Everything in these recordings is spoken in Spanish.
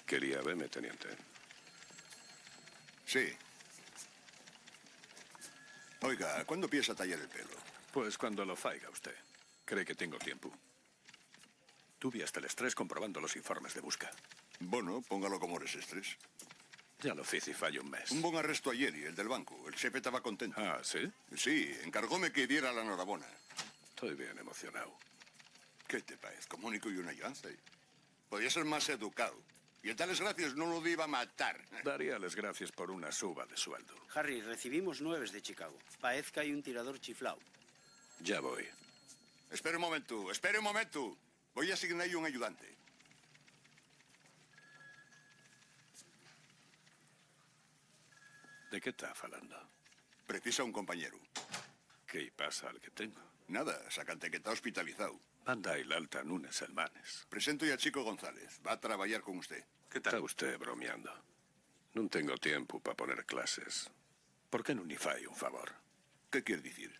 Quería verme, teniente. Sí. Oiga, ¿cuándo piensa tallar el pelo? Pues cuando lo faiga usted. ¿Cree que tengo tiempo? Tuve hasta el estrés comprobando los informes de busca. Bueno, póngalo como desestrés. Ya lo hice y falló un mes. Un buen arresto ayer y el del banco. El jefe estaba contento. Ah, ¿sí? Sí, encargóme que diera la enhorabuena. Estoy bien emocionado. ¿Qué te parece? Como único y una llanza. Podría ser más educado. Y el tales gracias no lo iba a matar. Daríales gracias por una suba de sueldo. Harry, recibimos 9 de Chicago. Parece que hay un tirador chiflao. Ya voy. Espere un momento. Voy a asignarle un ayudante. ¿De qué está hablando? Precisa un compañero. ¿Qué pasa al que tengo? Nada, sacante que está hospitalizado. Anda el alta nunes hermanes. Presento ya a Chico González. Va a trabajar con usted. ¿Qué tal? Está usted bromeando. No tengo tiempo para poner clases. ¿Por qué no ni fai un favor? ¿Qué quiere decir?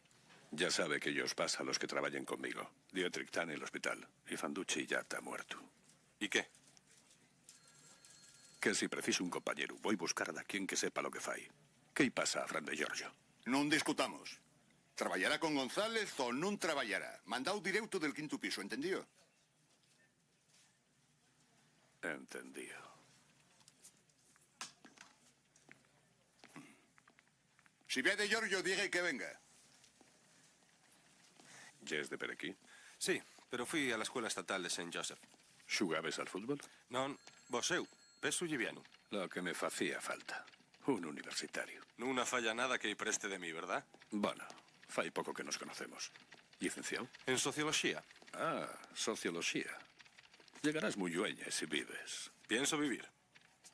Ya sabe que yo os pasa a los que trabajen conmigo. Dietrich está en el hospital y Fanducci ya está muerto. ¿Y qué? Que si preciso un compañero, voy a buscar a quien que sepa lo que fai. ¿Qué pasa a Fran de Giorgio? Non discutamos. Traballará con González o non traballará. Mandado directo del 5º piso, ¿entendido? Entendido. Si ve de Giorgio, diga que venga. ¿Ya es de per aquí? Sí, pero fui a la escuela estatal de St. Joseph. ¿Xugabes al fútbol? Non, vos eu, peso lliviano. Lo que me facía falta. Un universitario. Non falla nada que preste de mí, ¿verdad? Bueno, fai poco que nos conocemos. ¿Licenciado? En sociología. Ah, sociología. Llegarás muy dueña si vives. Pienso vivir.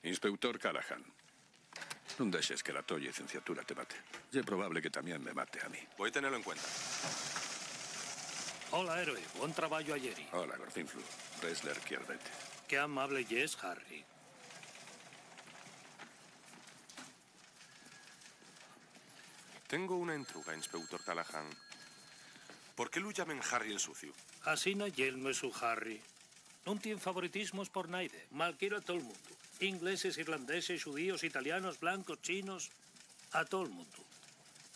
Inspector Callahan. No dejes que la toya licenciatura te mate. Y es probable que también me mate a mí. Voy a tenerlo en cuenta. Hola, héroe. Buen trabajo ayer. Hola, Gorfinflu. Resler Quierdete. Qué amable es, Harry. Tengo una entruga, inspector Callahan. ¿Por qué lo llaman Harry el sucio? Así no es su Harry. No tiene favoritismos por nadie. Mal quiero a todo el mundo. Ingleses, irlandeses, judíos, italianos, blancos, chinos. A todo el mundo.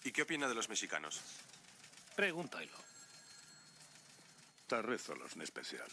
¿Y qué opina de los mexicanos? Pregúntalo. Tarrézolos en especial.